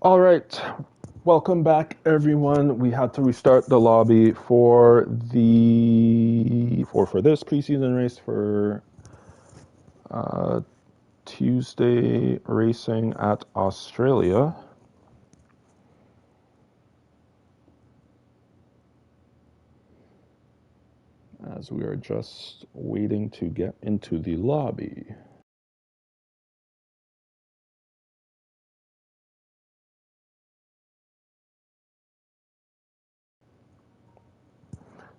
All right, welcome back, everyone. We had to restart the lobby for this preseason race for Tuesday racing at Australia. As we are just waiting to get into the lobby.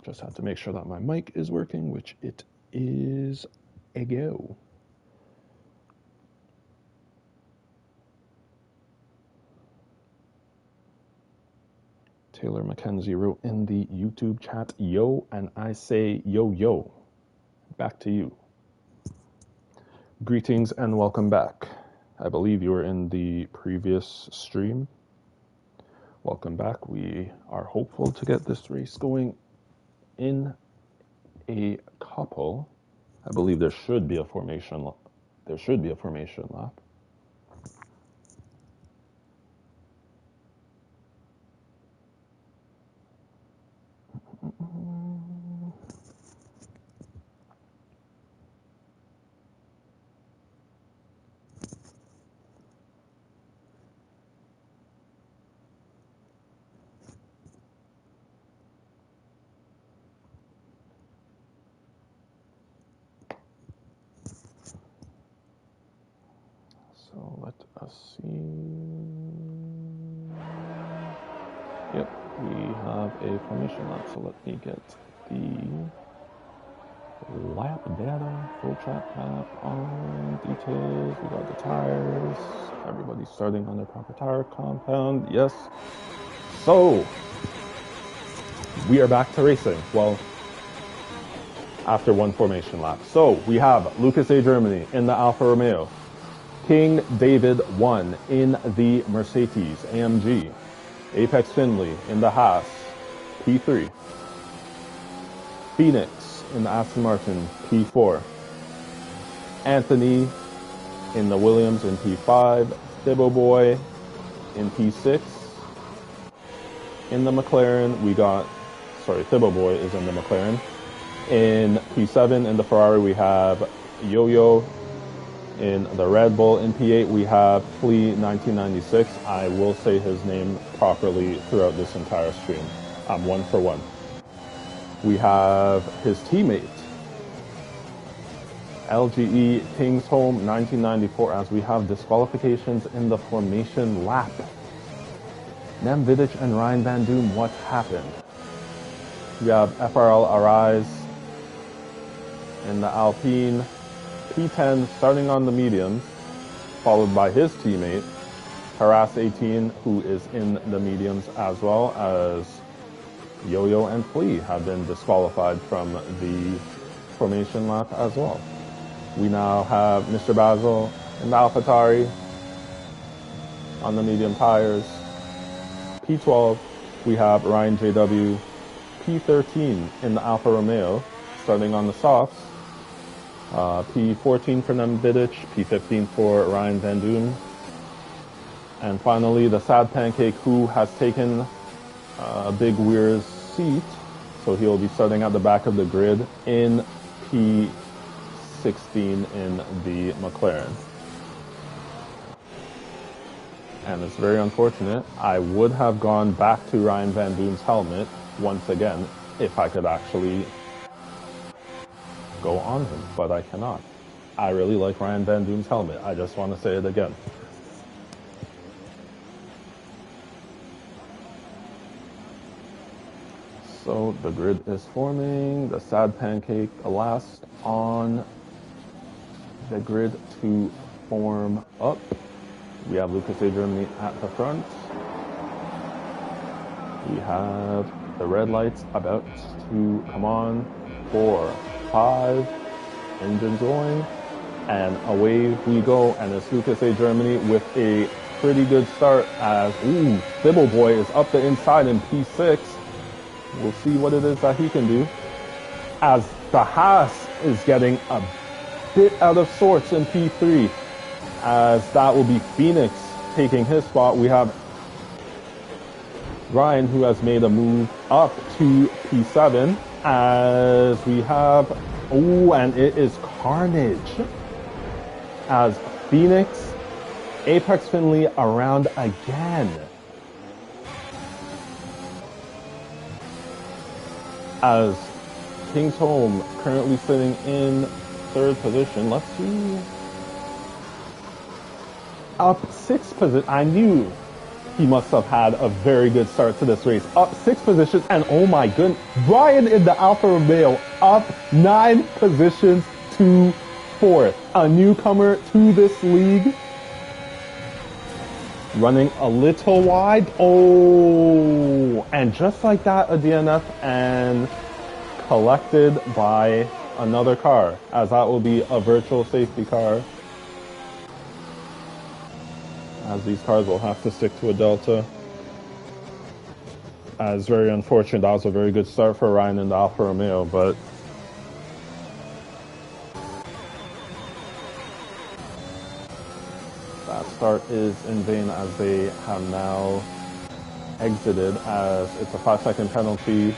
Just have to make sure that my mic is working, which it is a go. Taylor McKenzie wrote in the YouTube chat, yo, and I say yo, yo. Back to you. Greetings and welcome back. I believe you were in the previous stream. Welcome back. We are hopeful to get this race going in a couple. I believe there should be a formation lap. So let us see. Yep, we have a formation lap. So let me get the lap data, full track map on details. We got the tires. Everybody's starting on their proper tire compound. Yes. So we are back to racing. Well, after one formation lap. So we have Lucas A. Germany in the Alfa Romeo. King David 1 in the Mercedes AMG. Apex Finley in the Haas P3. Phoenix in the Aston Martin P4. Anthony in the Williams in P5. Thibbo Boy in P6. In the McLaren, Thibbo Boy is in the McLaren. In P7 in the Ferrari, we have Yo-Yo. In the Red Bull in P8, we have Flea 1996. I will say his name properly throughout this entire stream. I'm one for one. We have his teammate, LGE Kingsholm 1994, as we have disqualifications in the formation lap. Nem Vidic and Ryan Van Doom, what happened? We have FRL Arise in the Alpine P10 starting on the mediums, followed by his teammate, Harass 18, who is in the mediums, as well as Yo-Yo and Flea have been disqualified from the formation lap as well. We now have Mr. Basil in the AlphaTauri on the medium tires. P12, we have Ryan JW. P13 in the Alfa Romeo, starting on the softs. P14 for Nem Vidic, P15 for Ryan Van Doon. And finally, the Sad Pancake, who has taken Big Weir's seat, so he'll be starting at the back of the grid in P16 in the McLaren. And it's very unfortunate. I would have gone back to Ryan Van Doon's helmet once again if I could actually go on him, but I cannot. I really like Ryan Van Doon's helmet. I just want to say it again. So the grid is forming. The Sad Pancake last on the grid to form up. We have Lucas A. Germany at the front. We have the red lights about to come on. 4, 5, engines going, and away we go. And it's Lucas A. Germany with a pretty good start as, Thibbo Boy is up the inside in P6. We'll see what it is that he can do. As the Haas is getting a bit out of sorts in P3, as that will be Phoenix taking his spot. We have Ryan, who has made a move up to P7, as we have, oh, and it is Carnage, as Phoenix, Apex Finley around again. As King's Home currently sitting in third position. Let's see. Up 6 position. I knew he must have had a very good start to this race. Up 6 positions, and oh my goodness, Ryan in the Alfa Romeo up 9 positions to 4th. A newcomer to this league. Running a little wide. Oh, and just like that, a DNF and collected by another car, as that will be a virtual safety car, as these cars will have to stick to a delta. As very unfortunate, that was a very good start for Ryan in the Alfa Romeo, but that start is in vain, as they have now exited, as it's a 5-second penalty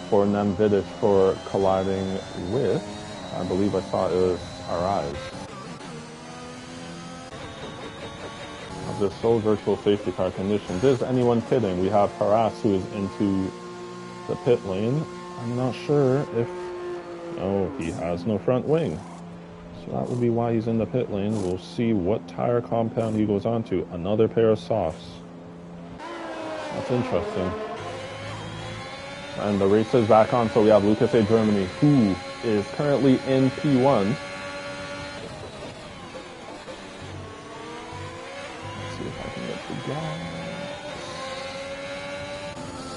for Nem Vidic for colliding with, I believe I saw it was Arise. There's so virtual safety car conditions. Is anyone pitting? We have Taras, who is into the pit lane. I'm not sure if... No, he has no front wing. So that would be why he's in the pit lane. We'll see what tire compound he goes on to. Another pair of softs. That's interesting. And the race is back on, so we have Lucas A. Germany, who is currently in P1.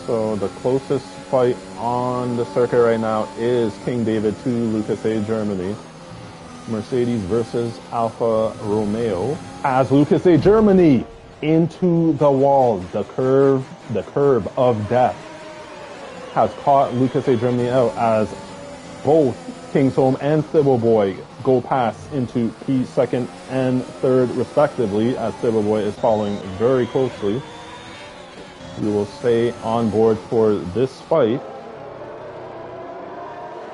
So the closest fight on the circuit right now is King David to Lucas A. Germany. Mercedes versus Alfa Romeo. As Lucas A. Germany into the wall, the curve of death has caught Lucas A. Germany out, as both Kingsholm and Thibault go past into P2 and 3rd respectively, as Thibault is following very closely. We will stay on board for this fight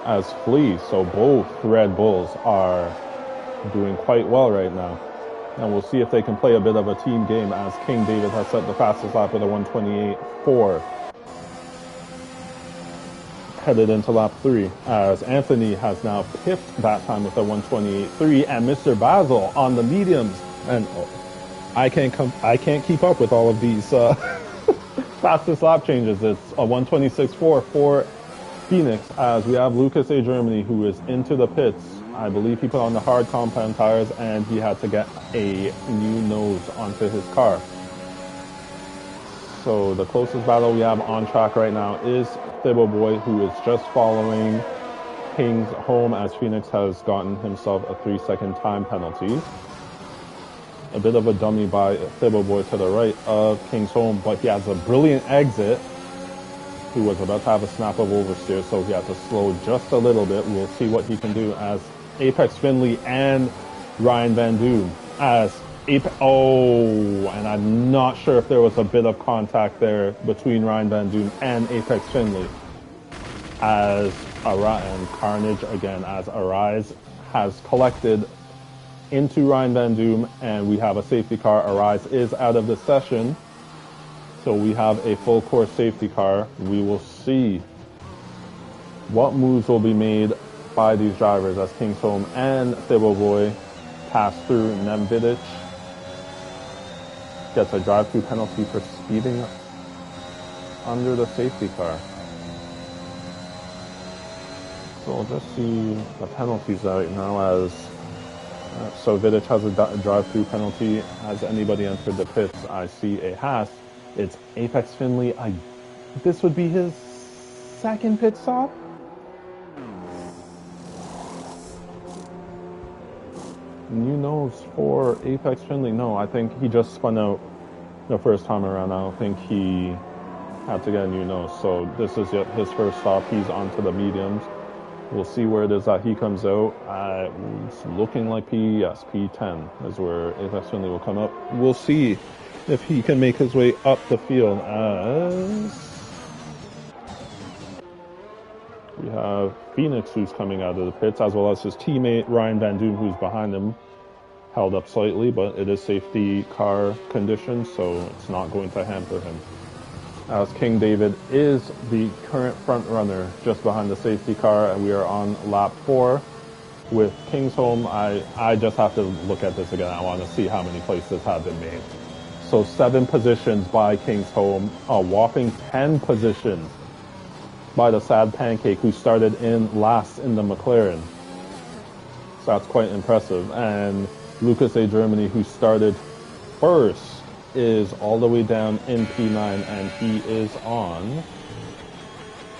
as Flea. So both Red Bulls are doing quite well right now. And we'll see if they can play a bit of a team game, as King David has set the fastest lap with a 1:28.4. Headed into lap 3, as Anthony has now pipped that time with a 1:28.3, and Mr. Basil on the mediums. And I can't keep up with all of these fastest lap changes. It's a 1:26.4 for Phoenix, as we have Lucas A. Germany, who is into the pits. I believe he put on the hard compound tires, and he had to get a new nose onto his car. So the closest battle we have on track right now is Thibault, who is just following King's home, as Phoenix has gotten himself a 3-second time penalty. A bit of a dummy by Thibault to the right of King's home, but he has a brilliant exit. He was about to have a snap of oversteer, so he had to slow just a little bit. We'll see what he can do, as Apex Finley and Ryan Van Doom, as and I'm not sure if there was a bit of contact there between Ryan Van Doom and Apex Finley, as and Carnage again, as Arise has collected into Ryan Van Doom, and we have a safety car. Arise is out of the session, so we have a full course safety car. We will see what moves will be made by these drivers, as Kingsholm and Thibault pass through. Nem Vidic gets a drive-through penalty for speeding under the safety car. So we'll just see the penalties right now, as so Vidic has a drive-through penalty. Has anybody entered the pits? I see a Haas. It's Apex Finley. This would be his second pit stop? New nose for Apex Finley. No, I think he just spun out the first time around. I don't think he had to get a new nose. So this is his first stop. He's onto the mediums. We'll see where it is that he comes out. It's looking like P10 is where Apex Finley will come up. We'll see if he can make his way up the field, as we have Phoenix, who's coming out of the pits, as well as his teammate Ryan Van Doom, who's behind him, held up slightly, but it is safety car conditions, so it's not going to hamper him. As King David is the current front runner just behind the safety car, and we are on lap 4 with Kingsholm. I just have to look at this again. I want to see how many places have been made. So 7 positions by Kingsholm, a whopping 10 positions by the Sad Pancake, who started in last in the McLaren. So that's quite impressive. And Lucas A. Germany, who started first, is all the way down in P9, and he is on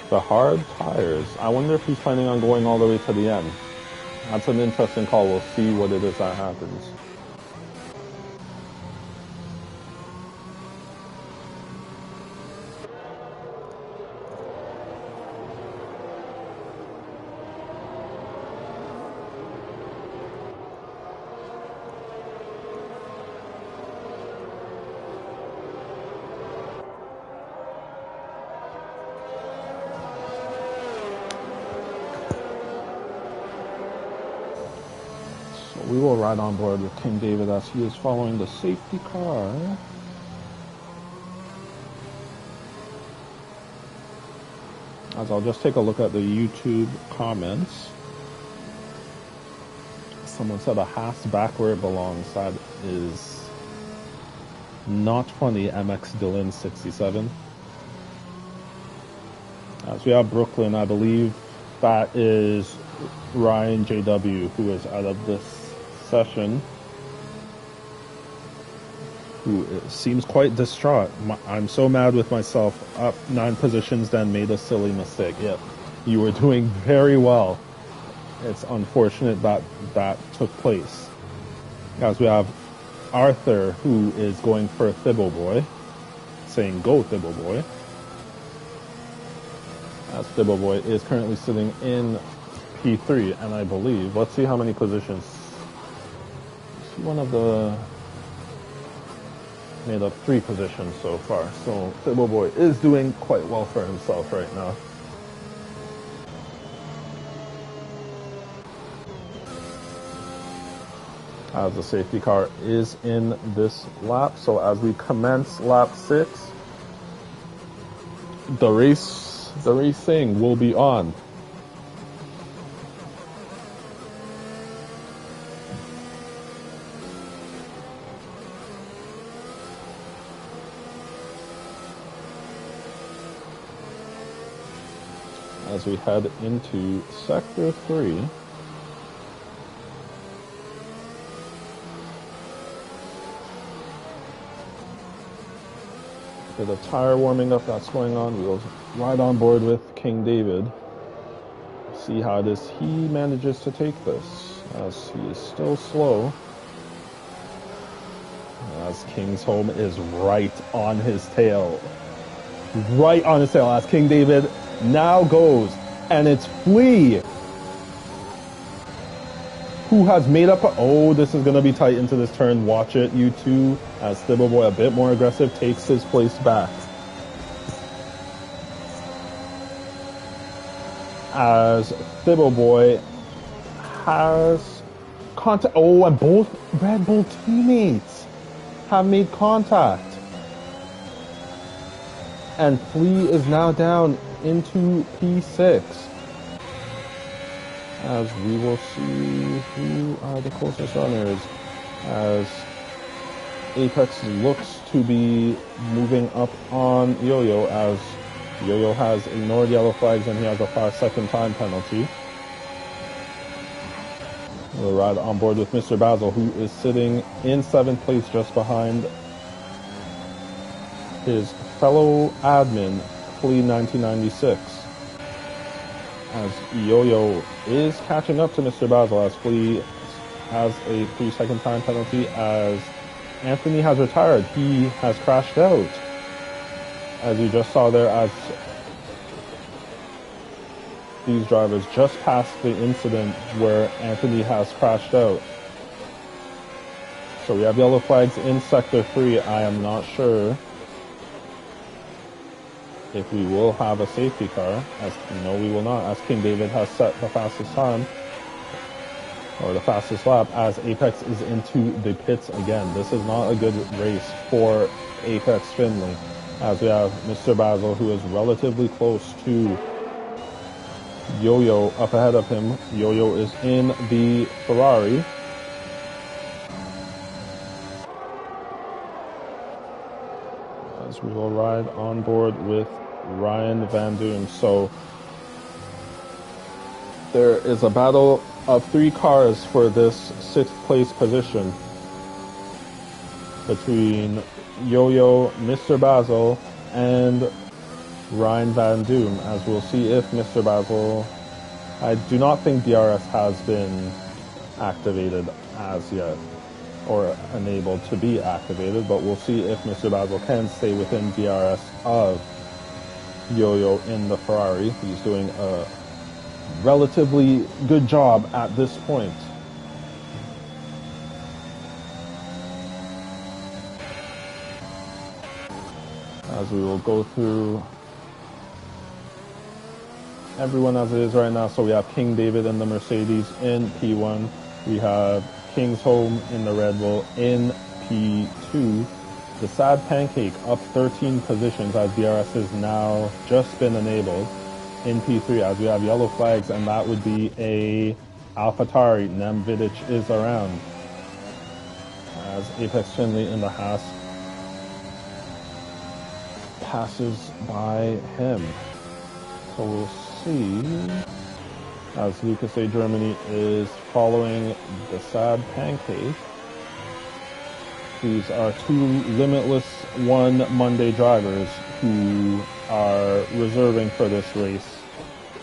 the hard tires. I wonder if he's planning on going all the way to the end. That's an interesting call. We'll see what it is that happens. We will ride on board with King David as he is following the safety car. As I'll just take a look at the YouTube comments. Someone said a Haas back where it belongs. That is not funny, MX Dylan 67. As we have Brooklyn, I believe that is Ryan JW, who is out of this session, who seems quite distraught. I'm so mad with myself. Up 9 positions, then made a silly mistake. Yep, you were doing very well. It's unfortunate that that took place. As we have Arthur, who is going for Thibble Boy, saying go Thibble Boy. As Thibble Boy is currently sitting in P3, and I believe, let's see how many positions. One of the made up 3 positions so far, so Thibble Boy is doing quite well for himself right now. As the safety car is in this lap, so as we commence lap 6, the racing will be on. As we head into Sector 3. Bit of tire warming up that's going on. We'll ride on board with King David. See how he manages to take this, as he is still slow. As Kingsholm is right on his tail. Right on his tail as King David now goes, and it's Flea who has made up oh, this is going to be tight into this turn. Watch it, you two, as Thibble Boy, a bit more aggressive, takes his place back. As Thibble Boy has contact, oh, and both Red Bull teammates have made contact. And Flea is now down into P6. As we will see who are the closest runners. As Apex looks to be moving up on Yo-Yo, as Yo-Yo has ignored yellow flags and he has a 5-second time penalty. We'll ride on board with Mr. Basil, who is sitting in 7th place just behind his fellow admin, Flea 1996. As Yo-Yo is catching up to Mr. Basil, as Flea has a 3-second time penalty, as Anthony has retired. He has crashed out. As you just saw there, as these drivers just passed the incident where Anthony has crashed out. So we have yellow flags in Sector 3. I am not sure if we will have a safety car. As no, we will not, as King David has set the fastest time, or the fastest lap, as Apex is into the pits again. This is not a good race for Apex Finley, as we have Mr. Basil, who is relatively close to Yo-Yo up ahead of him. Yo-Yo is in the Ferrari. As we will ride on board with Ryan Van Doom. So there is a battle of 3 cars for this 6th place position between Yo-Yo, Mr. Basil, and Ryan Van Doom, as we'll see if Mr. Basil... I do not think DRS has been activated as yet, or enabled to be activated, but we'll see if Mr. Basil can stay within DRS of Yo-Yo in the Ferrari. He's doing a relatively good job at this point. As we will go through everyone as it is right now. So we have King David in the Mercedes in P1. We have King's Home in the Red Bull in P2. The Sad Pancake up 13 positions as DRS has now just been enabled in P3, as we have yellow flags, and that would be a AlphaTauri. Nem Vidic is around, as Apex Finley in the Haas passes by him. So we'll see as Lucas A. Germany is following the Sad Pancake. These are 2 Limitless 1 Monday drivers who are reserving for this race,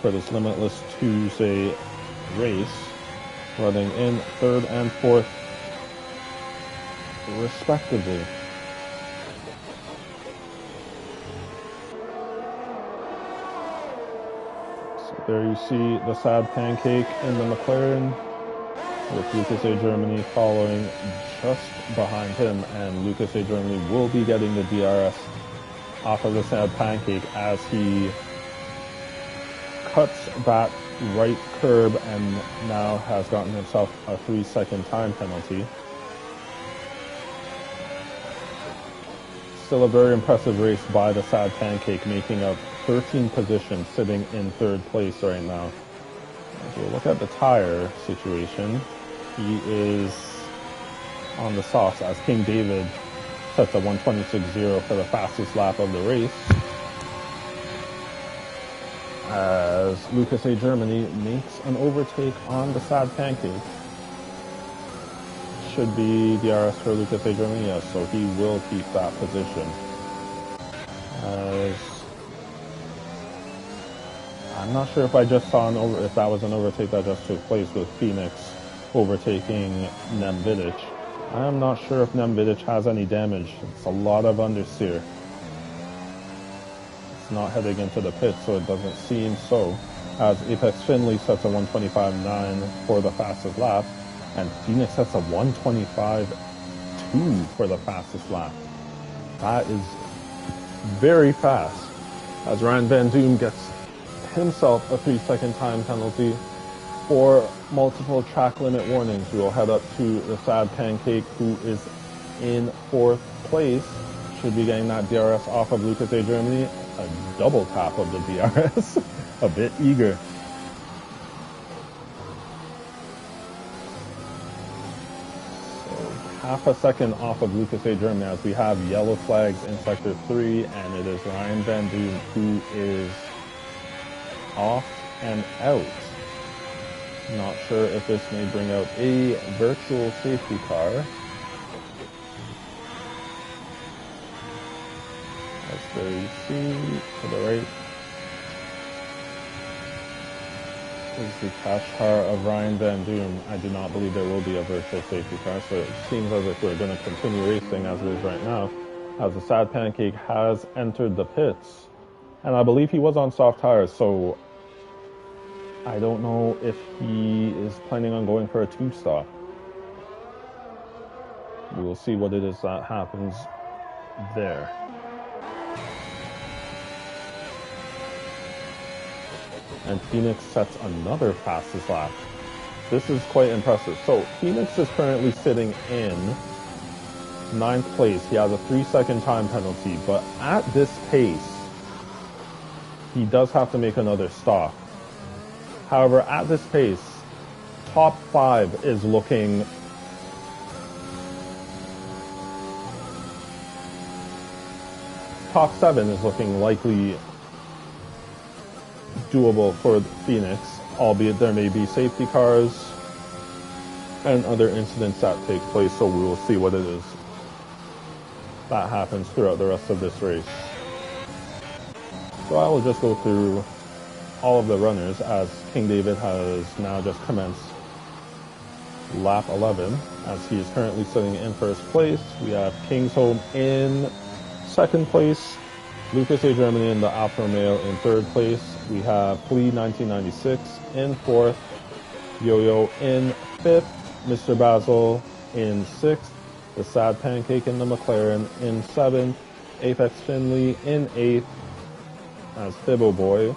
for this Limitless Tuesday race, running in 3rd and 4th respectively. So there you see the Sad Pancake in the McLaren, with Lucas A. Germany following just behind him, and Lucas A. Germany will be getting the DRS off of the Sad Pancake as he cuts that right curb and now has gotten himself a 3-second time penalty. Still a very impressive race by the Sad Pancake, making up 13 positions, sitting in 3rd place right now. As we look at the tire situation, he is on the softs as King David sets a 1:26.0 for the fastest lap of the race, as Lucas A. Germany makes an overtake on the Sad Pancake. Should be DRS for Lucas A. Germany, yes, so he will keep that position. As I'm not sure if I just saw if that was an overtake that just took place with Phoenix overtaking Nem Vidic. I am not sure if Nem Vidic has any damage. It's a lot of understeer. It's not heading into the pit, so it doesn't seem so. As Apex Finley sets a 1:25.9 for the fastest lap, and Phoenix sets a 1:25.2 for the fastest lap. That is very fast, as Ryan Van Doom gets himself a 3-second time penalty for multiple track limit warnings. We will head up to the Sad Pancake, who is in 4th place. Should be getting that DRS off of Lucas A. Germany. A double tap of the DRS. A bit eager. So half a second off of Lucas A. Germany, as we have yellow flags in Sector 3, and it is Ryan Van Doom who is off and out. Not sure if this may bring out a virtual safety car. As there you see, to the right is the cash car of Ryan Van Doom. I do not believe there will be a virtual safety car, so it seems as if we're going to continue racing as it is right now, as the Sad Pancake has entered the pits. And I believe he was on soft tires, so I don't know if he is planning on going for a 2-stop. We will see what it is that happens there. And Phoenix sets another fastest lap. This is quite impressive. So Phoenix is currently sitting in 9th place. He has a 3-second time penalty, but at this pace, he does have to make another stop. However, at this pace, top 5 is looking top 7 is looking likely doable for Phoenix, albeit there may be safety cars and other incidents that take place, so we will see what it is that happens throughout the rest of this race. So I will just go through all of the runners, as King David has now just commenced lap 11, as he is currently sitting in 1st place. We have Kingsholm in 2nd place, Lucas A. Germany in the Alfa Romeo in 3rd place. We have Flea 1996 in 4th, Yo-Yo in 5th, Mr. Basil in 6th, the Sad Pancake in the McLaren in 7th, Apex Finley in 8th, as Thibbo Boy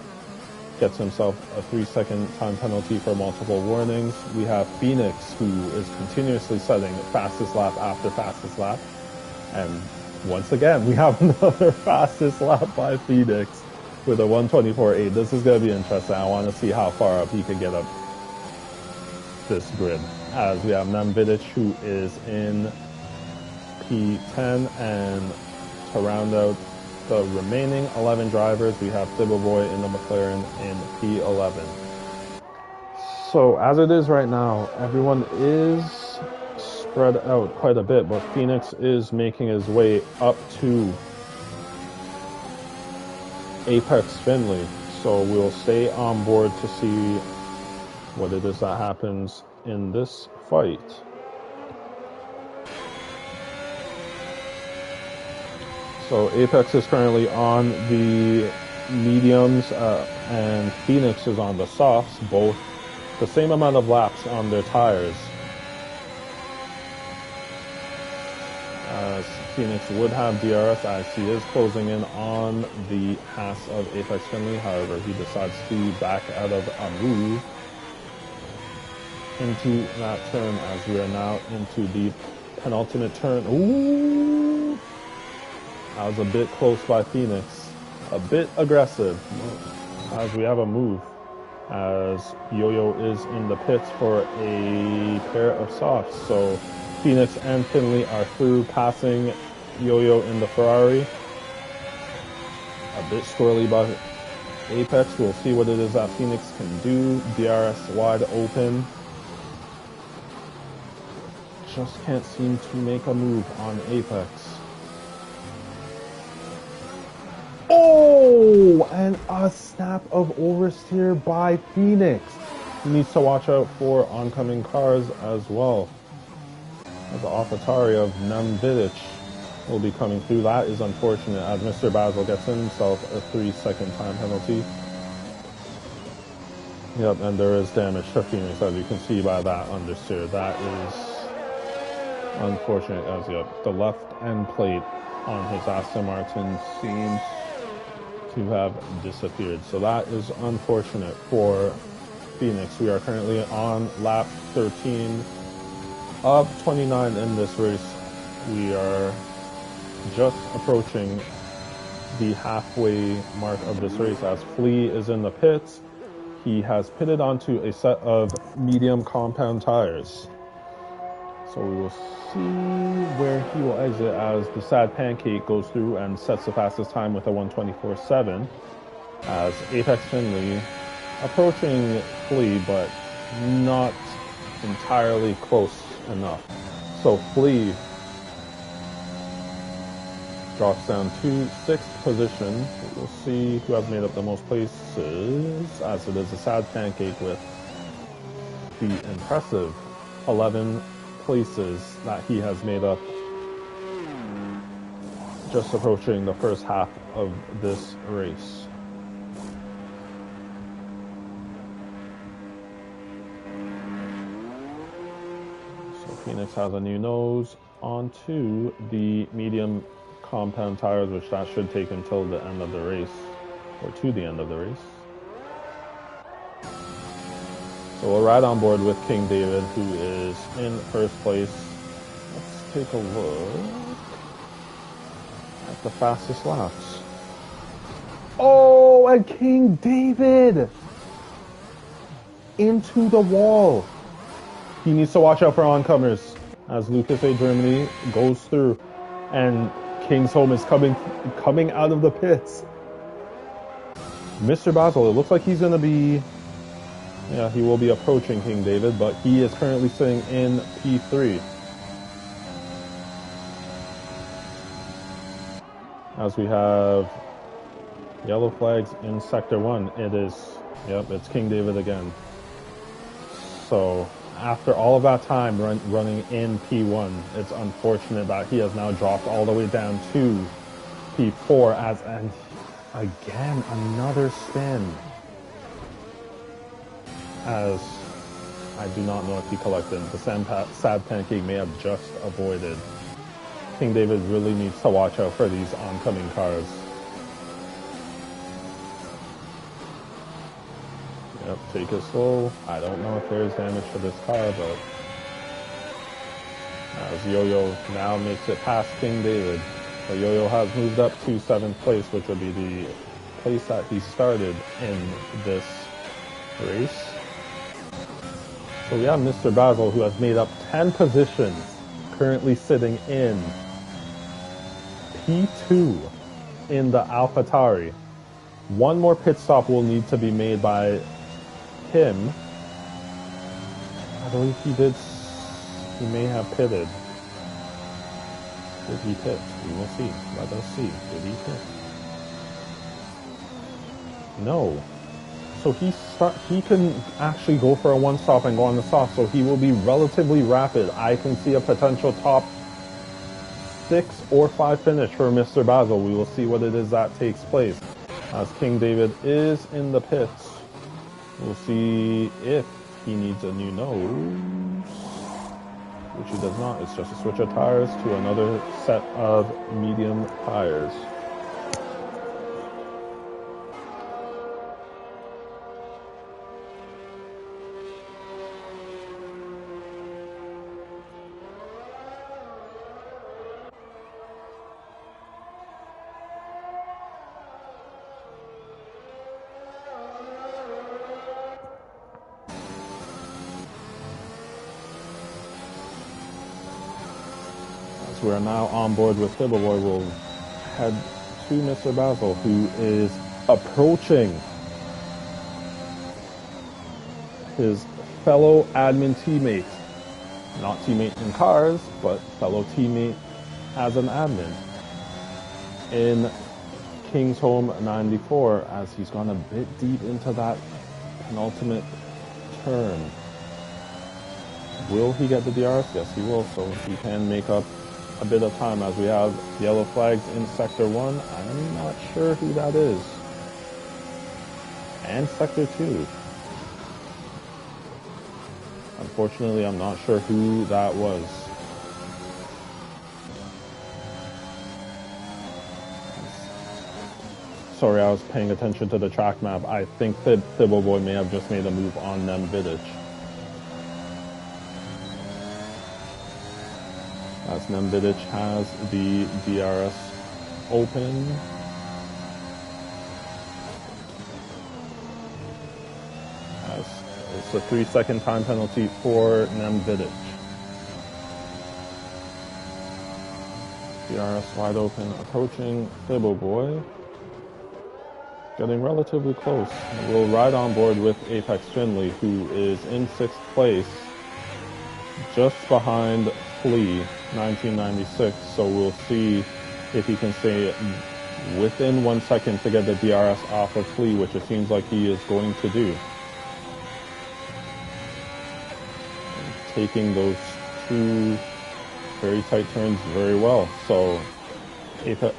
gets himself a 3-second time penalty for multiple warnings. We have Phoenix, who is continuously setting fastest lap after fastest lap. And once again, we have another fastest lap by Phoenix with a 1:24.8. This is going to be interesting. I want to see how far up he can get up this grid. As we have Nem Vidic, who is in P10, and to round out the remaining 11 drivers, we have Thibbo Boy in the McLaren in P11. So as it is right now, everyone is spread out quite a bit, but Phoenix is making his way up to Apex Finley. So we'll stay on board to see what it is that happens in this fight. So Apex is currently on the mediums, and Phoenix is on the softs, both the same amount of laps on their tires. As Phoenix would have DRS, as he is closing in on the Haas of Apex Finley. However, he decides to back out of a move into that turn, as we are now into the penultimate turn. Ooh! That was a bit close by Phoenix. A bit aggressive, as we have a move, as Yo-Yo is in the pits for a pair of softs. So Phoenix and Finley are through, passing Yo-Yo in the Ferrari. A bit squirrely by Apex. We'll see what it is that Phoenix can do. DRS wide open. Just can't seem to make a move on Apex. Oh, and a snap of oversteer by Phoenix. He needs to watch out for oncoming cars as well. The AlphaTauri of Nem Vidic will be coming through. That is unfortunate, as Mr. Basil gets himself a 3-second time penalty. Yep, and there is damage to Phoenix, as you can see by that understeer. That is unfortunate, as the left end plate on his Aston Martin seems to have disappeared. So that is unfortunate for Phoenix. We are currently on lap 13 of 29 in this race. We are just approaching the halfway mark of this race, as Flea is in the pits. He has pitted onto a set of medium compound tires. So we will see where he will exit, as the Sad Pancake goes through and sets the fastest time with a 1:24.7. As Apex Finley approaching Flea, but not entirely close enough. So Flea drops down to 6th position. We'll see who has made up the most places, as it is a Sad Pancake with the impressive 11 places that he has made up, just approaching the first half of this race. So Phoenix has a new nose onto the medium compound tires, which that should take until the end of the race, or to the end of the race. So we're right on board with King David, who is in first place. Let's take a look at the fastest laps. Oh, and King David into the wall. He needs to watch out for oncomers as Lucas A. Germany goes through, and Kingsholm is coming out of the pits. Mr. Basil, it looks like he's going to be, yeah, he will be approaching King David, but he is currently sitting in P3. As we have yellow flags in Sector 1, it is, yep, it's King David again. So after all of that time running in P1, it's unfortunate that he has now dropped all the way down to P4 and again another spin. As I do not know if he collected. The sad pancake may have just avoided. King David really needs to watch out for these oncoming cars. Yep, take it slow. I don't know if there's damage to this car, but as Yo-Yo now makes it past King David. But Yo-Yo has moved up to 7th place, which would be the place that he started in this race. So we have Mr. Basil, who has made up 10 positions, currently sitting in P2 in the AlphaTauri. One more pit stop will need to be made by him. I believe he may have pitted. Did he pit? We will see. Let us see. Did he pit? No. So he can actually go for a one stop and go on the soft, so he will be relatively rapid. I can see a potential top 6 or 5 finish for Mr. Basil. We will see what it is that takes place. As King David is in the pits, we'll see if he needs a new nose, which he does not. It's just a switch of tires to another set of medium tires. We are now on board with Fibbleboy. We'll head to Mr. Basil, who is approaching his fellow admin teammate. Not teammate in cars, but fellow teammate as an admin in Kingsholm 94, as he's gone a bit deep into that penultimate turn. Will he get the DRS? Yes, he will, so he can make up a bit of time as we have yellow flags in Sector 1. I'm not sure who that is. And Sector 2. Unfortunately, I'm not sure who that was. Sorry, I was paying attention to the track map. I think that Fibbleboy may have just made a move on Nem Vidic. As Nem Vidic has the DRS open. As it's a 3-second time penalty for Nem Vidic. DRS wide open, approaching Fibbleboy. Getting relatively close. We'll ride on board with Apex Finley, who is in 6th place, just behind Flea, 1996. So we'll see if he can stay within 1 second to get the DRS off of Flea, which it seems like he is going to do. Taking those 2 very tight turns very well. So Apex,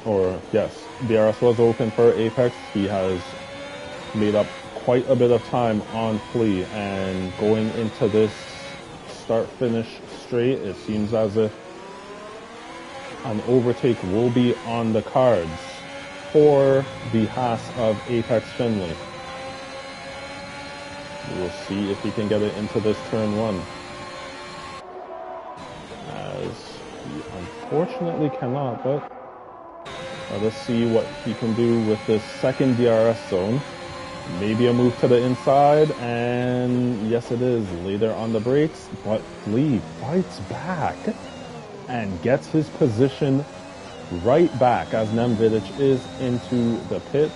DRS was open for Apex. He has made up quite a bit of time on Flea, and going into this start-finish straight. It seems as if an overtake will be on the cards for the Haas of Apex Finley. We'll see if he can get it into this turn one. As he unfortunately cannot, but let us see what he can do with this second DRS zone. Maybe a move to the inside, and yes it is, later on the brakes, but Flea fights back and gets his position right back as Nem Vidic is into the pits.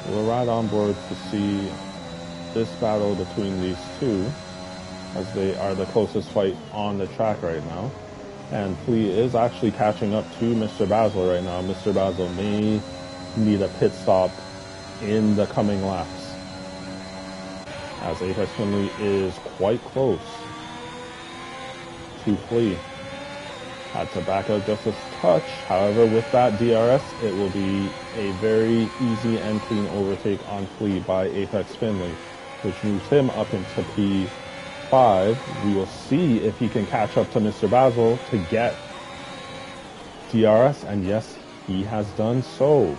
We're right on board to see this battle between these two, as they are the closest fight on the track right now. And Flea is actually catching up to Mr. Basil right now. Mr. Basil may need a pit stop in the coming laps, as Apex Finley is quite close to Flea. Had to back out just a touch. However, with that DRS, it will be a very easy and clean overtake on Flea by Apex Finley, which moves him up into P5. We will see if he can catch up to Mr. Basil to get DRS, and yes, he has done so.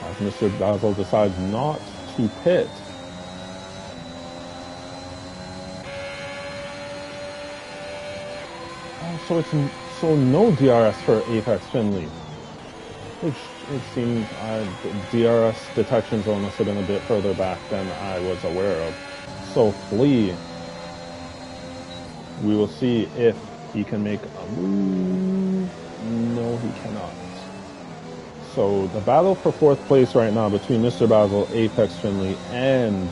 As Mr. Basil decides not to pit. So no DRS for Apex Finley, which it seems DRS detection zone must have been a bit further back than I was aware of. So Flea, we will see if he can make a move. No, he cannot. So the battle for fourth place right now between Mr. Basil, Apex Finley, and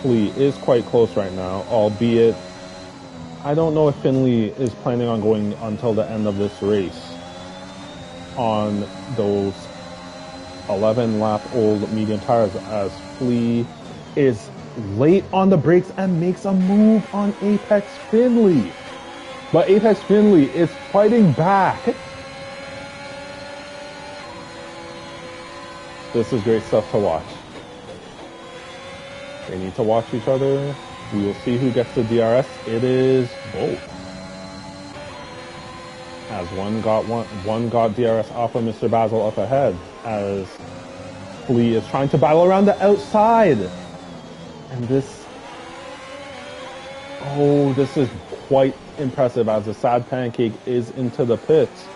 Flea is quite close right now, albeit I don't know if Finley is planning on going until the end of this race on those 11-lap-old medium tires, as Flea is late on the brakes and makes a move on Apex Finley. But Apex Finley is fighting back. This is great stuff to watch. They need to watch each other. We will see who gets the DRS. It is both. As one got DRS off of Mr. Basil up ahead, as Flea is trying to battle around the outside. And this is quite impressive, as the Sad Pancake is into the pits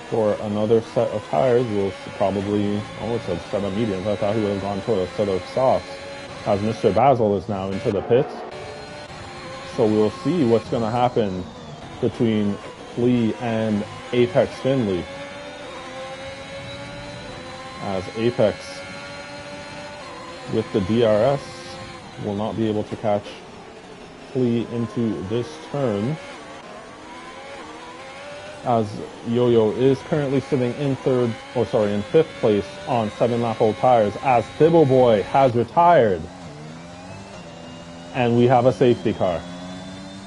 for another set of tires. We'll probably, it's a set of mediums. I thought he would have gone to a set of softs, as Mr. Basil is now into the pits. So we'll see what's going to happen between Flea and Apex Finley, as Apex, with the DRS, will not be able to catch Flea into this turn, as Yo-Yo is currently sitting in fifth place on 7-lap-old tires, as Thibble Boy has retired. And we have a safety car.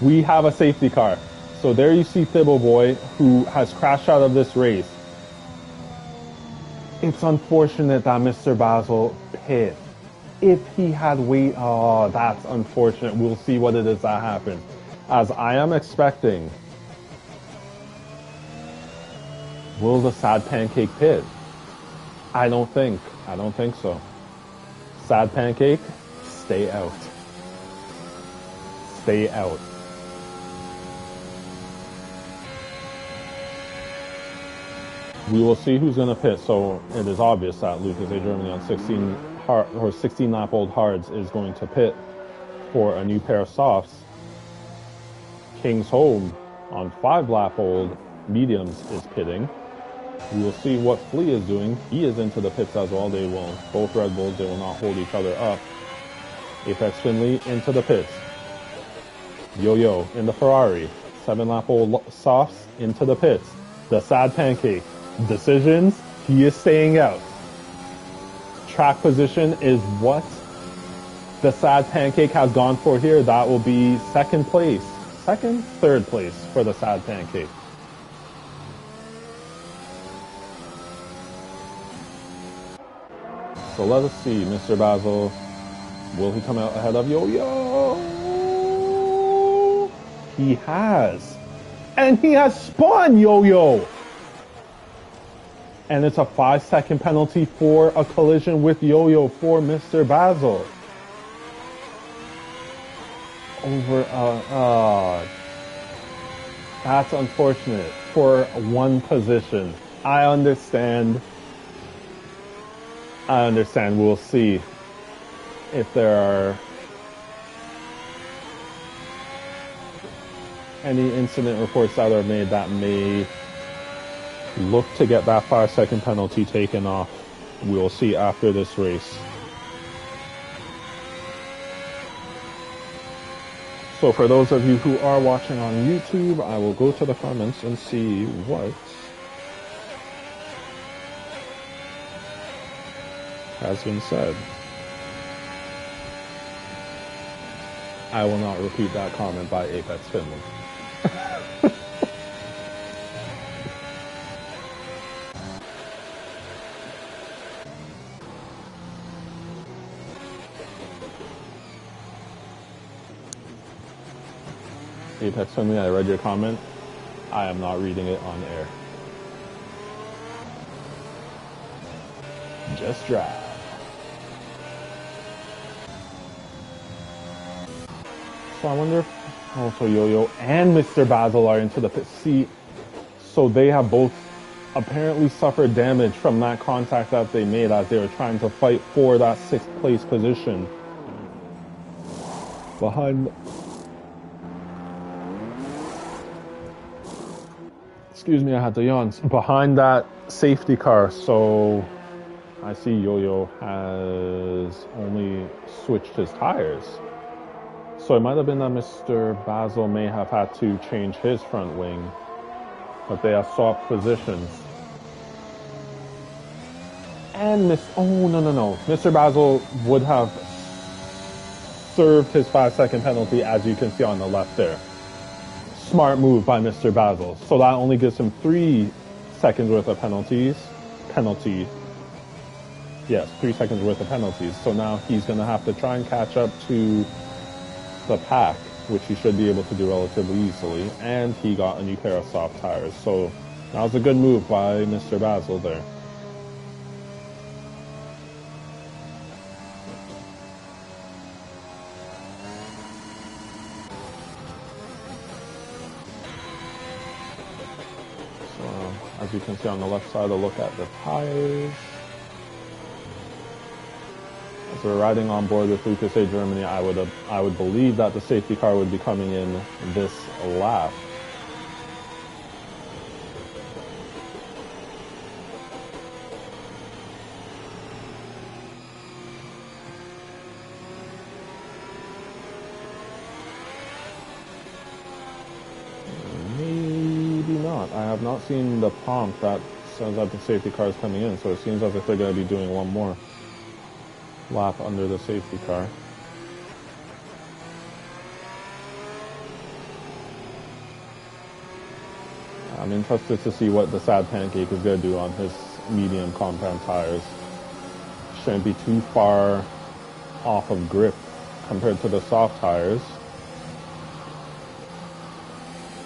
We have a safety car. So there you see Thibble Boy, who has crashed out of this race. It's unfortunate that Mr. Basil pit. If he had that's unfortunate. We'll see what it is that happens, as I am expecting. Will the Sad Pancake pit? I don't think so. Sad Pancake, stay out. Stay out. We will see who's going to pit. So it is obvious that Lucas A. Germany on 16-lap-old hards is going to pit for a new pair of softs. King's Home on 5-lap-old mediums is pitting. We will see what Flea is doing. He is into the pits as well. They will, both Red Bulls, they will not hold each other up. Apex Finley into the pits. Yo-Yo in the Ferrari. 7-lap-old softs into the pits. The Sad Pancake. Decisions, he is staying out. Track position is what the Sad Pancake has gone for here. That will be third place for the Sad Pancake. So let us see, Mr. Basil. Will he come out ahead of Yo-Yo? He has. And he has spun Yo-Yo. And it's a 5-second penalty for a collision with Yo-Yo for Mr. Basil. That's unfortunate for one position. I understand. We'll see if there are any incident reports that are made that may look to get that 5-second penalty taken off. We'll see after this race. So for those of you who are watching on YouTube, I will go to the comments and see what has been said. I will not repeat that comment by Apex Finland. Apex Finley, I read your comment. I am not reading it on air. Just drive. So I wonder if also Yo-Yo and Mr. Basil are into the pit seat. So they have both apparently suffered damage from that contact that they made as they were trying to fight for that 6th place position. Excuse me, I had to yawn. Behind that safety car, so I see Yo-Yo has only switched his tires. So it might have been that Mr. Basil may have had to change his front wing, but they have swapped positions. And no. Mr. Basil would have served his 5-second penalty, as you can see on the left there. Smart move by Mr. Basil. So that only gives him 3 seconds worth of penalties. Yes, 3 seconds worth of penalties. So now he's going to have to try and catch up to the pack, which he should be able to do relatively easily. And he got a new pair of soft tires. So that was a good move by Mr. Basil there. As you can see on the left side, a look at the tires. As we're riding on board with Lucas A. Germany, I would believe that the safety car would be coming in this lap. I have not seen the prompt that says that the safety car is coming in, so it seems as if they're going to be doing one more lap under the safety car. I'm interested to see what the Sad Pancake is going to do on his medium compound tires. Shouldn't be too far off of grip compared to the soft tires.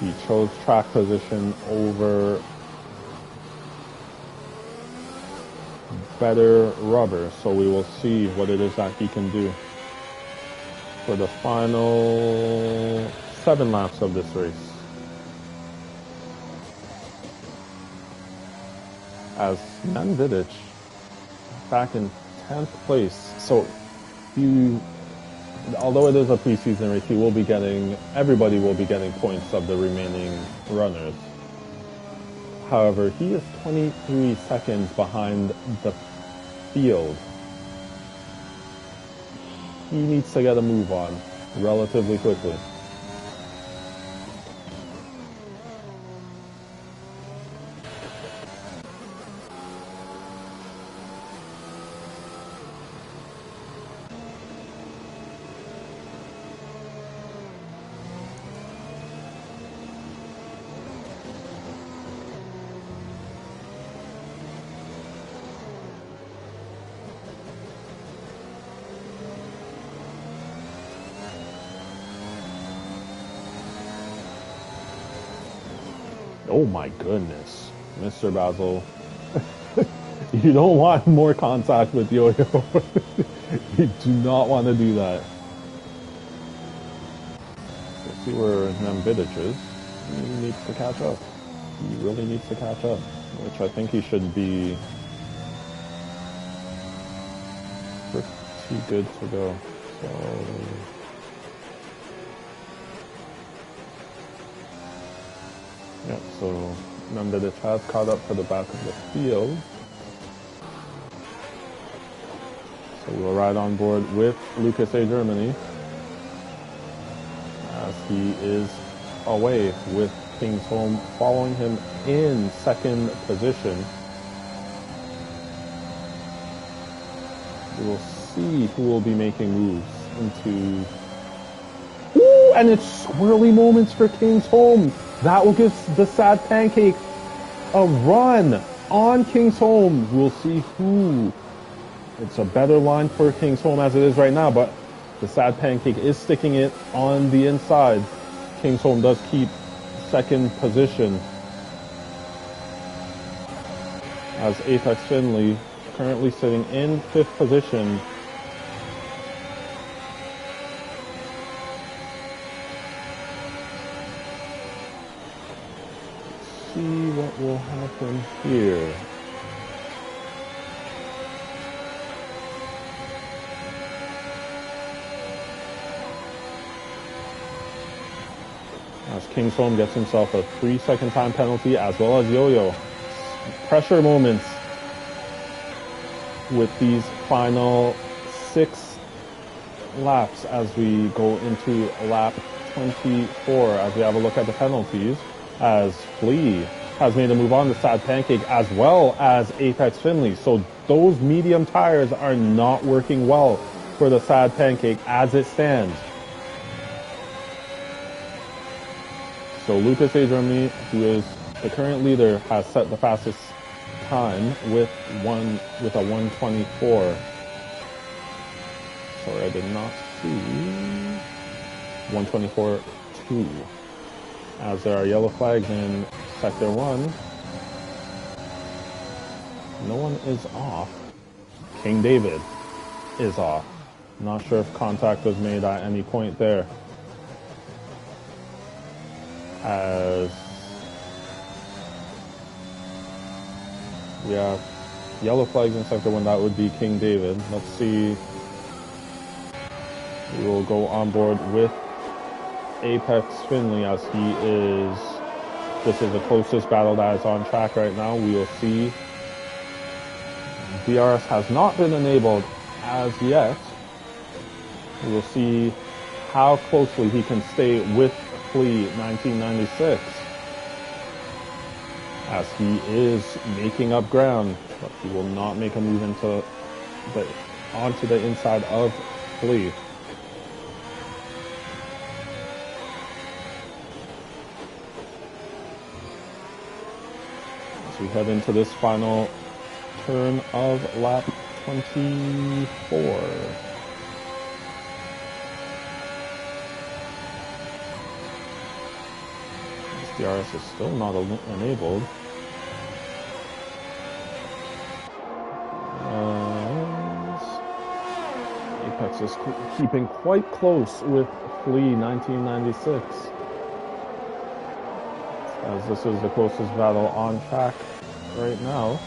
He chose track position over better rubber, so we will see what it is that he can do for the final 7 laps of this race. As Jan Vidic, back in 10th place, so although it is a preseason race, everybody will be getting points of the remaining runners. However, he is 23 seconds behind the field. He needs to get a move on relatively quickly. Oh my goodness, Mr. Basil. You don't want more contact with Yo-Yo. You do not want to do that. Let's see where Nemvidic is. He needs to catch up. He really needs to catch up, which I think he should be pretty good to go. So yeah, so Nemvidic has caught up to the back of the field. So we'll ride on board with Lucas A. Germany as he is away with Kingsholm following him in second position. We will see who will be making moves into... Ooh, and it's swirly moments for Kingsholm. That will give the Sad Pancake a run on Kingsholm. We'll see who... It's a better line for Kingsholm as it is right now, but the Sad Pancake is sticking it on the inside. Kingsholm does keep second position as Apex Finley currently sitting in fifth position. Let's see what will happen here. As Kingsholm gets himself a 3-second time penalty, as well as Yo-Yo. Pressure moments with these final 6 laps as we go into lap 24. As we have a look at the penalties, as Flea has made a move on to Sad Pancake, as well as Apex Finley. So those medium tires are not working well for the Sad Pancake as it stands. So Lucas A. Germany, who is the current leader, has set the fastest time with a 1:24. Sorry, I did not see 1:24.2. As there are yellow flags in sector 1, no one is off. King David is off. Not sure if contact was made at any point there. As we have yellow flags in sector 1, that would be King David. Let's see. We will go on board with Apex Finley as he is... This is the closest battle that is on track right now. We will see. DRS has not been enabled as yet. We will see how closely he can stay with Flea 1996 as he is making up ground, but he will not make a move onto the inside of Flea. As we head into this final turn of lap 24. DRS is still not enabled. Apex is keeping quite close with Flea 1996. As this is the closest battle on track right now.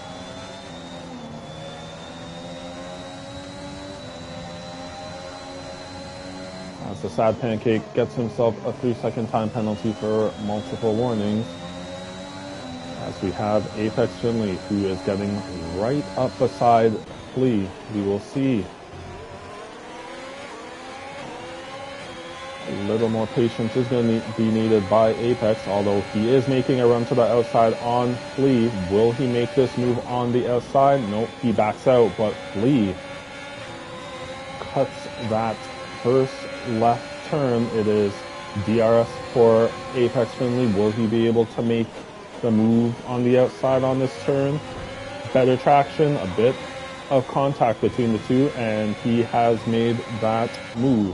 As the Sad Pancake gets himself a 3-second time penalty for multiple warnings. As we have Apex Finley, who is getting right up beside Flea. We will see. A little more patience is going to be needed by Apex, although he is making a run to the outside on Flea. Will he make this move on the outside? Nope, he backs out, but Flea cuts that first left turn. It is DRS for Apex Finley. Will he be able to make the move on the outside on this turn? Better traction, a bit of contact between the two, and he has made that move.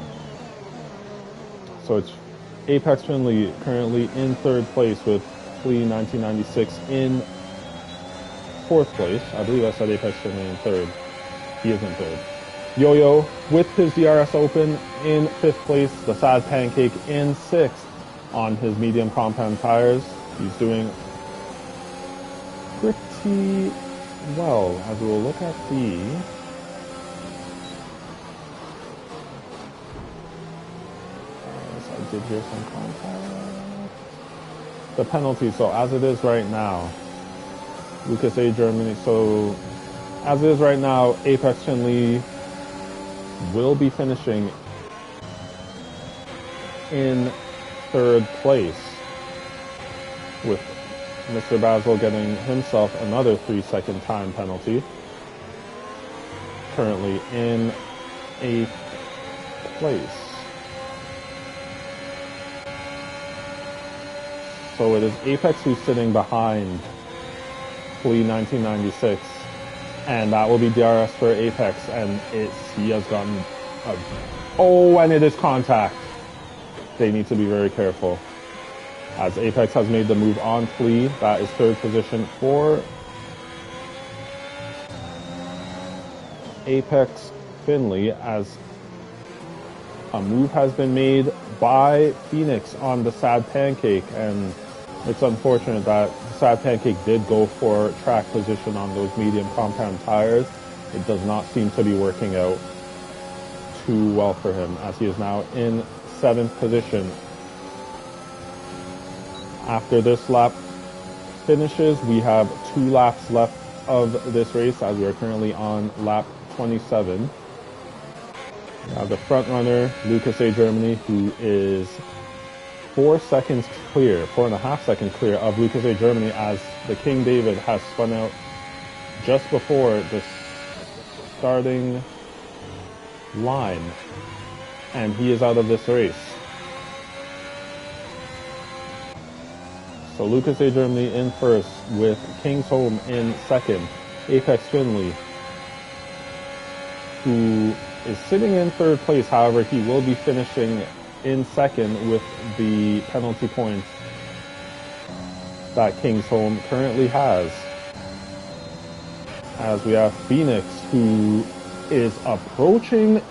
So it's Apex Finley currently in third place with Flea 1996 in 4th place. I believe I said Apex Finley in 3rd. He is in 3rd. Yo-Yo with his DRS Open in 5th place. The Sad Pancake in 6th on his medium compound tires. He's doing pretty well as we will look at the I did hear some contact. The penalty, so as it is right now, Lucas A. Germany, so as it is right now, Apex Finley will be finishing in 3rd place, with Mr. Basil getting himself another 3-second time penalty. Currently in 8th place. So it is Apex who's sitting behind Flea 1996, and that will be DRS for Apex, and he has gotten and it is contact. They need to be very careful, as Apex has made the move on Flea. That is 3rd position for Apex Finley, as a move has been made by Phoenix on the Sad Pancake, and it's unfortunate that Sad Pancake did go for track position on those medium compound tires. It does not seem to be working out too well for him, as he is now in 7th position. After this lap finishes, we have 2 laps left of this race, as we are currently on lap 27. We have the front runner, Lucas A. Germany, who is 4.5 seconds clear of Lucas A. Germany, as the King David has spun out just before the starting line, and he is out of this race. So Lucas A. Germany in 1st, with King's Home in 2nd. Apex Finley, who is sitting in 3rd place, however, he will be finishing in 2nd with the penalty points that King's Home currently has. As we have Phoenix, who is approaching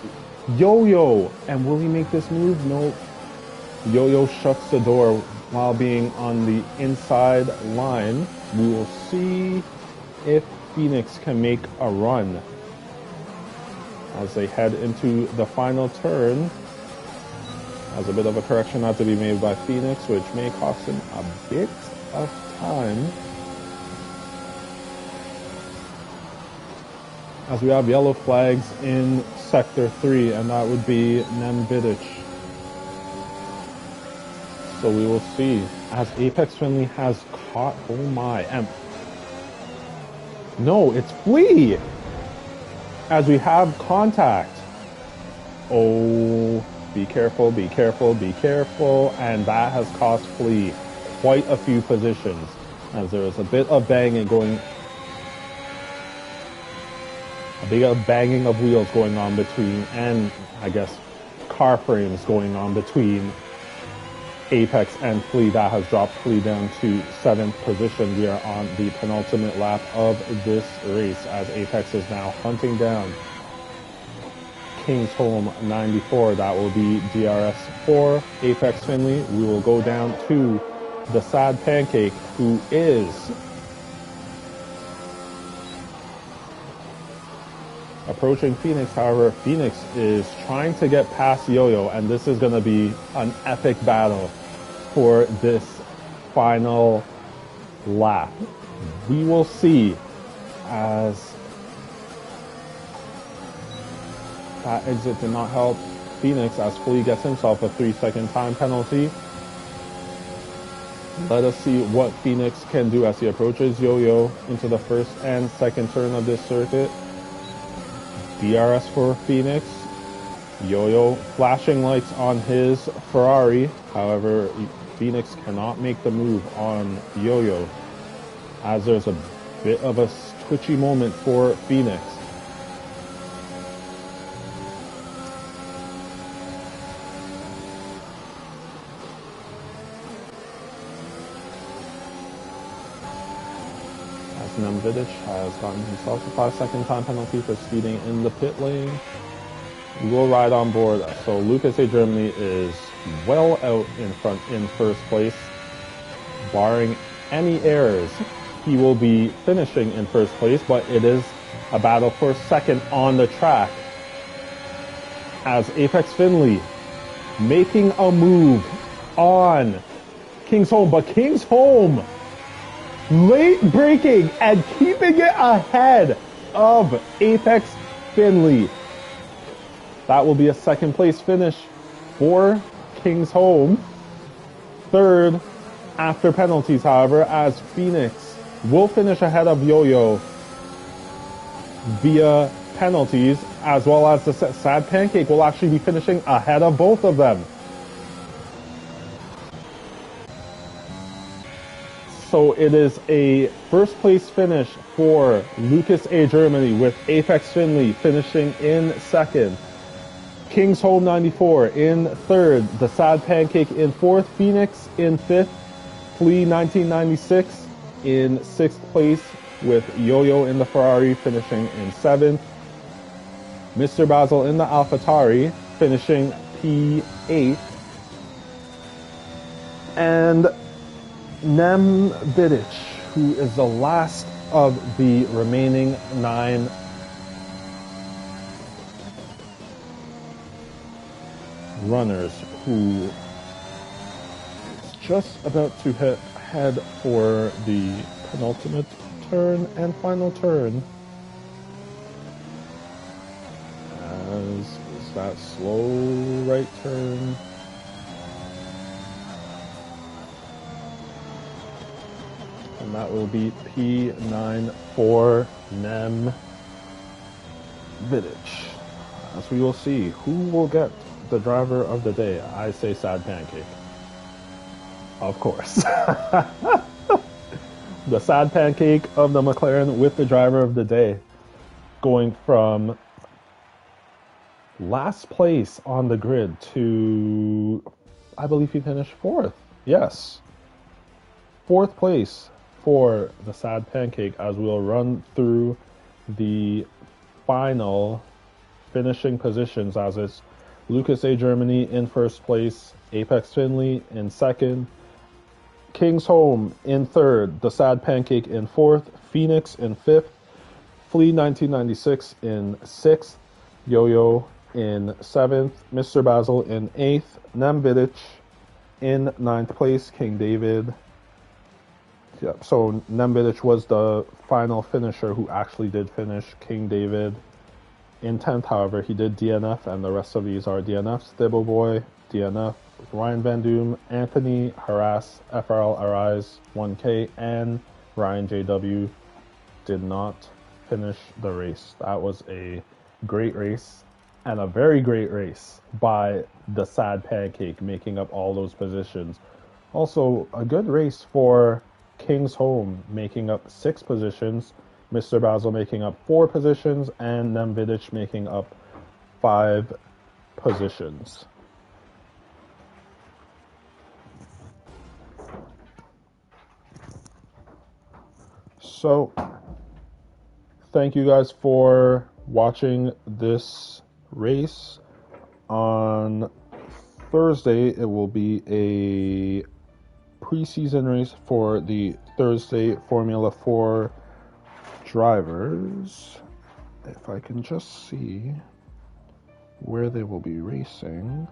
Yo-Yo, and will he make this move? No. Yo-Yo shuts the door while being on the inside line. We will see if Phoenix can make a run as they head into the final turn. As a bit of a correction had to be made by Phoenix, which may cost him a bit of time. As we have yellow flags in Sector 3, and that would be Nem Vidic. So we will see, as Apex Finley has caught, oh my, and no, it's Flea! As we have contact. Oh, be careful, be careful, be careful, and that has cost Flea quite a few positions, as there is a bit of banging of wheels going on between, and I guess car frames going on between Apex and Flea. That has dropped Flea down to 7th position. We are on the penultimate lap of this race, as Apex is now hunting down King's Home 94. That will be DRS for Apex Finley. We will go down to the Sad Pancake, who is approaching Phoenix. However, Phoenix is trying to get past Yo-Yo, and this is going to be an epic battle for this final lap. We will see, as that exit did not help Phoenix, as Flea gets himself a 3-second time penalty. Let us see what Phoenix can do as he approaches Yo-Yo into the 1st and 2nd turn of this circuit. DRS for Phoenix. Yo-Yo flashing lights on his Ferrari. However, Phoenix cannot make the move on Yo-Yo, as there's a bit of a twitchy moment for Phoenix. Nem Vidic has gotten himself a 5-second time penalty for speeding in the pit lane. We will ride on board. So Lucas A. Germany is well out in front in first place. Barring any errors, he will be finishing in first place, but it is a battle for second on the track. As Apex Finley making a move on Kingsholm, but Kingsholm late braking and keeping it ahead of Apex Finley. That will be a second place finish for Kingsholm. Third after penalties, however, as Phoenix will finish ahead of Yo-Yo via penalties, as well as the Sad Pancake will actually be finishing ahead of both of them. So it is a first place finish for Lucas A. Germany, with Apex Finley finishing in second. Kingsholm 94 in third, the Sad Pancake in fourth, Phoenix in fifth, Flea 1996 in sixth place, with Yo-Yo in the Ferrari finishing in seventh, Mr. Basil in the AlphaTauri finishing P8, and Nem Vidic, who is the last of the remaining 9 runners, who is just about to head for the penultimate turn and final turn. As is that slow right turn. And that will be P9 for Nem Vidic. As we will see, who will get the driver of the day? I say Sad Pancake. Of course. The Sad Pancake of the McLaren with the driver of the day, going from last place on the grid to, I believe he finished fourth. Yes. Fourth place for the Sad Pancake, as we'll run through the final finishing positions, as it's Lucas A. Germany in first place, Apex Finley in second, Kingsholm in third, the Sad Pancake in fourth, Phoenix in fifth, Flea 1996 in sixth, Yo-Yo in seventh, Mr. Basil in eighth, Nem Vidic in ninth place, King David. Yep, so Nem Vidic was the final finisher who actually did finish. King David in 10th, however, he did DNF, and the rest of these are DNFs. Thibble Boy, DNF, Ryan Van Doom, Anthony, Harass, FRL Arise, 1K, and Ryan JW did not finish the race. That was a great race, and a very great race by the Sad Pancake, making up all those positions. Also, a good race for Kingsholm, making up 6 positions, Mr. Basil making up 4 positions, and Nem Vidic making up 5 positions. So, thank you guys for watching this race. On Thursday, it will be a preseason race for the Thursday Formula 4 drivers. If I can just see where they will be racing.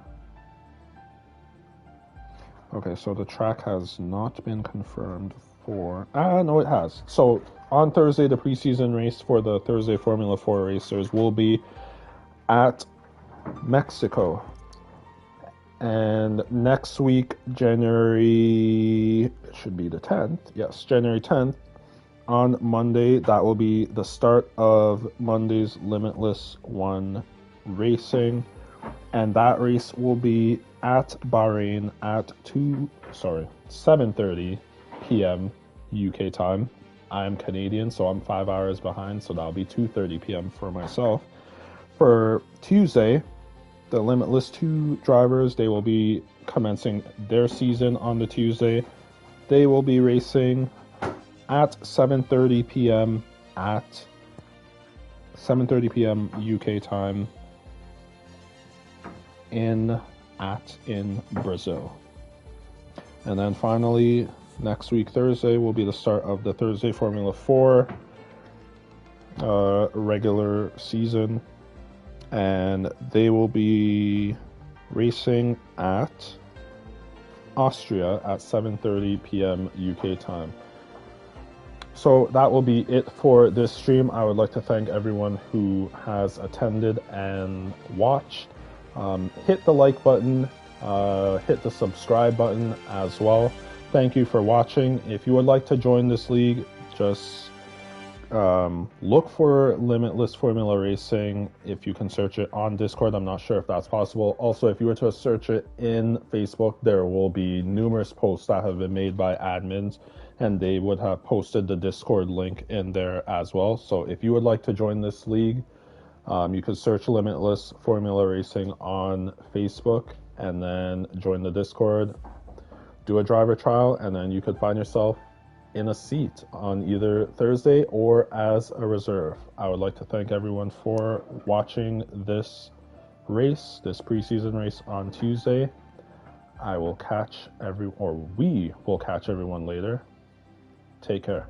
Okay, so the track has not been confirmed for... no, it has. So, on Thursday, the preseason race for the Thursday Formula 4 racers will be at Mexico. And next week, January... it should be the 10th. Yes, January 10th. On Monday, that will be the start of Monday's Limitless 1 racing. And that race will be at Bahrain at 7:30 p.m. UK time. I'm Canadian, so I'm 5 hours behind, so that'll be 2:30 p.m. for myself. For Tuesday, the Limitless 2 drivers, they will be commencing their season on the Tuesday. They will be racing at 7:30 p.m. at 7:30 p.m. UK time in Brazil. And then finally, next week Thursday will be the start of the Thursday Formula 4 regular season, and they will be racing at Austria at 7:30 p.m. UK time. So that will be it for this stream. I would like to thank everyone who has attended and watched. Hit the like button, hit the subscribe button as well. Thank you for watching. If you would like to join this league, just look for Limitless Formula Racing. If you can search it on Discord, I'm not sure if that's possible. Also, if you were to search it in Facebook, there will be numerous posts that have been made by admins, and they would have posted the Discord link in there as well. So if you would like to join this league, you could search Limitless Formula Racing on Facebook and then join the Discord, do a driver trial, and then you could find yourself in a seat on either Thursday or as a reserve. I would like to thank everyone for watching this race, this preseason race on Tuesday. We will catch everyone later. Take care.